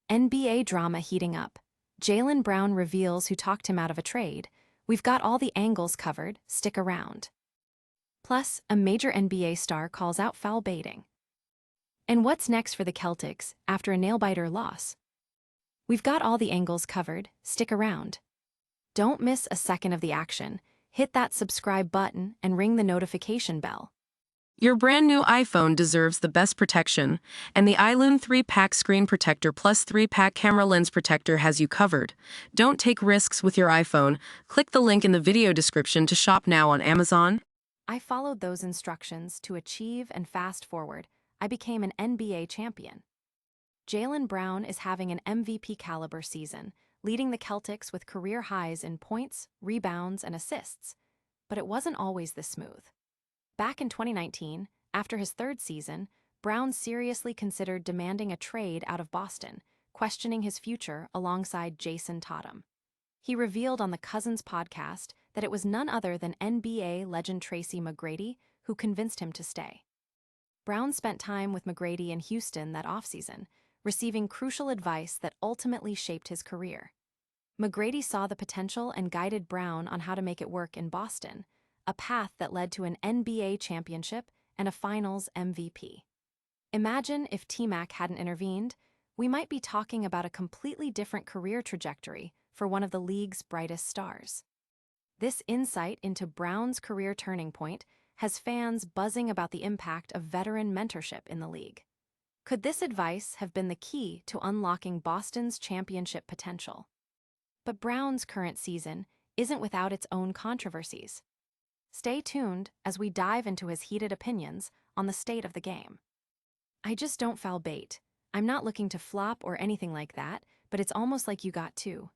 NBA drama heating up. Jaylen Brown reveals who talked him out of a trade. We've got all the angles covered, stick around. Plus, a major NBA star calls out foul baiting. And what's next for the Celtics after a nail-biter loss? We've got all the angles covered, stick around. Don't miss a second of the action. Hit that subscribe button and ring the notification bell. Your brand new iPhone deserves the best protection, and the iLune 3-pack screen protector plus 3-pack camera lens protector has you covered. Don't take risks with your iPhone. Click the link in the video description to shop now on Amazon. I followed those instructions to achieve and fast forward. I became an NBA champion. Jaylen Brown is having an MVP caliber season, leading the Celtics with career highs in points, rebounds, and assists. But it wasn't always this smooth. Back in 2019, after his third season, Brown seriously considered demanding a trade out of Boston, questioning his future alongside Jason Tatum. He revealed on the Cousins podcast that it was none other than NBA legend Tracy McGrady who convinced him to stay. Brown spent time with McGrady in Houston that offseason, receiving crucial advice that ultimately shaped his career. McGrady saw the potential and guided Brown on how to make it work in Boston, a path that led to an NBA championship and a Finals MVP. Imagine if T-Mac hadn't intervened, we might be talking about a completely different career trajectory for one of the league's brightest stars. This insight into Brown's career turning point has fans buzzing about the impact of veteran mentorship in the league. Could this advice have been the key to unlocking Boston's championship potential? But Brown's current season isn't without its own controversies. Stay tuned as we dive into his heated opinions on the state of the game. I just don't foul bait. I'm not looking to flop or anything like that, but it's almost like you got two.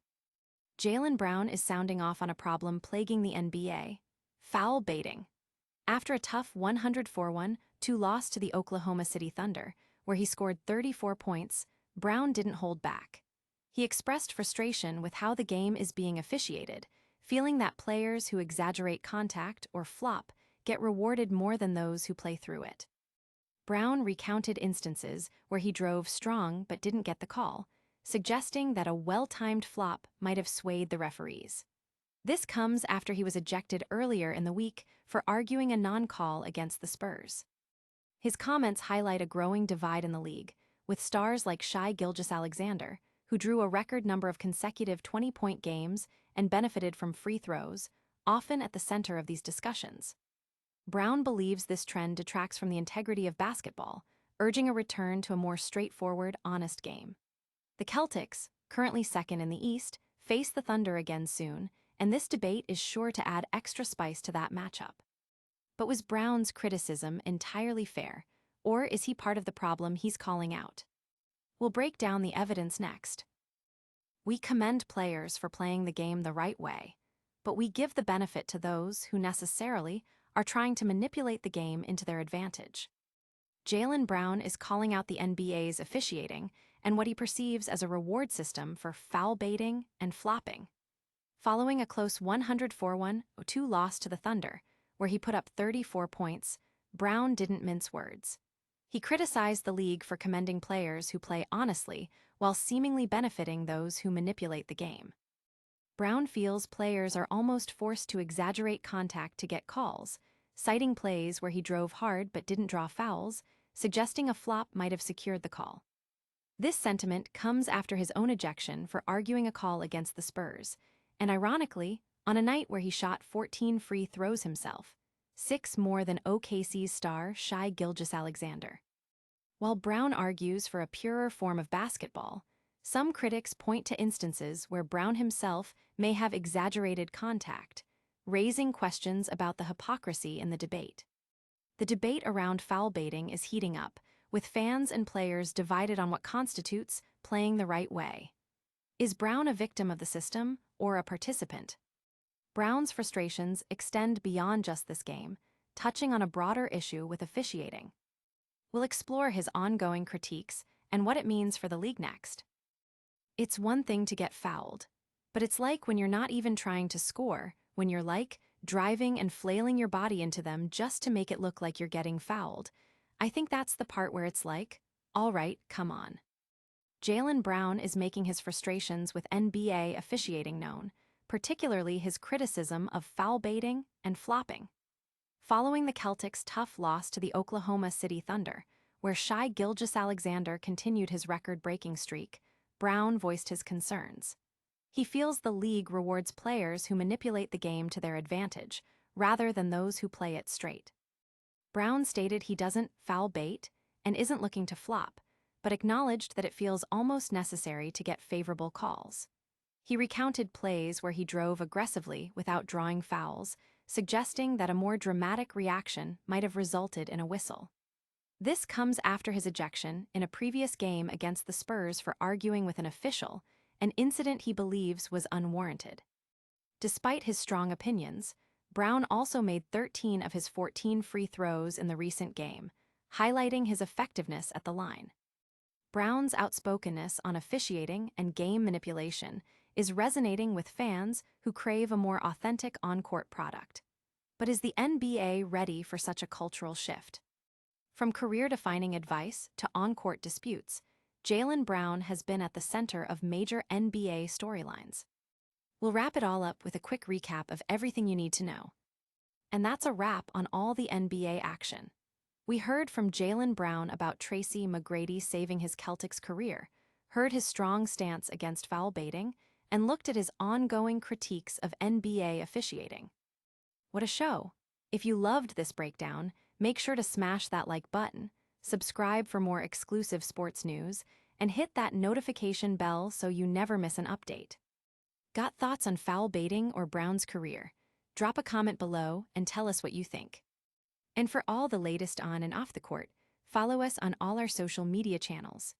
Jaylen Brown is sounding off on a problem plaguing the NBA: foul baiting. After a tough 104-1-2 loss to the Oklahoma City Thunder, where he scored 34 points, Brown didn't hold back. He expressed frustration with how the game is being officiated, feeling that players who exaggerate contact or flop get rewarded more than those who play through it. Brown recounted instances where he drove strong but didn't get the call, suggesting that a well-timed flop might have swayed the referees. This comes after he was ejected earlier in the week for arguing a non-call against the Spurs. His comments highlight a growing divide in the league, with stars like Gilgeous-Alexander, who drew a record number of consecutive 20-point games and benefited from free throws, often at the center of these discussions. Brown believes this trend detracts from the integrity of basketball, urging a return to a more straightforward, honest game. The Celtics, currently second in the East, face the Thunder again soon, and this debate is sure to add extra spice to that matchup. But was Brown's criticism entirely fair, or is he part of the problem he's calling out? We'll break down the evidence next. We commend players for playing the game the right way, but we give the benefit to those who necessarily are trying to manipulate the game into their advantage. Jaylen Brown is calling out the NBA's officiating and what he perceives as a reward system for foul baiting and flopping. Following a close 104-1-2 loss to the Thunder, where he put up 34 points, Brown didn't mince words. He criticized the league for commending players who play honestly while seemingly benefiting those who manipulate the game. Brown feels players are almost forced to exaggerate contact to get calls, citing plays where he drove hard but didn't draw fouls, suggesting a flop might have secured the call. This sentiment comes after his own ejection for arguing a call against the Spurs, and ironically, on a night where he shot 14 free throws himself, 6 more than OKC's star Gilgeous-Alexander. While Brown argues for a purer form of basketball, some critics point to instances where Brown himself may have exaggerated contact, raising questions about the hypocrisy in the debate. The debate around foul baiting is heating up, with fans and players divided on what constitutes playing the right way. Is Brown a victim of the system or a participant? Brown's frustrations extend beyond just this game, touching on a broader issue with officiating. We'll explore his ongoing critiques and what it means for the league next. It's one thing to get fouled, but it's like when you're not even trying to score, when you're driving and flailing your body into them just to make it look like you're getting fouled. I think that's the part where it's like, all right, come on. Jaylen Brown is making his frustrations with NBA officiating known, particularly his criticism of foul baiting and flopping. Following the Celtics' tough loss to the Oklahoma City Thunder, where shy Gilgeous-Alexander continued his record-breaking streak, Brown voiced his concerns. He feels the league rewards players who manipulate the game to their advantage, rather than those who play it straight. Brown stated he doesn't foul bait and isn't looking to flop, but acknowledged that it feels almost necessary to get favorable calls. He recounted plays where he drove aggressively without drawing fouls, suggesting that a more dramatic reaction might have resulted in a whistle. This comes after his ejection in a previous game against the Spurs for arguing with an official, an incident he believes was unwarranted. Despite his strong opinions, Brown also made 13 of his 14 free throws in the recent game, highlighting his effectiveness at the line. Brown's outspokenness on officiating and game manipulation is resonating with fans who crave a more authentic on-court product. But is the NBA ready for such a cultural shift? From career-defining advice to on-court disputes, Jaylen Brown has been at the center of major NBA storylines. We'll wrap it all up with a quick recap of everything you need to know. And that's a wrap on all the NBA action. We heard from Jaylen Brown about Tracy McGrady saving his Celtics career, heard his strong stance against foul baiting, and looked at his ongoing critiques of NBA officiating. What a show! If you loved this breakdown, make sure to smash that like button, subscribe for more exclusive sports news, and hit that notification bell so you never miss an update. Got thoughts on foul baiting or Brown's career? Drop a comment below and tell us what you think. And for all the latest on and off the court, follow us on all our social media channels.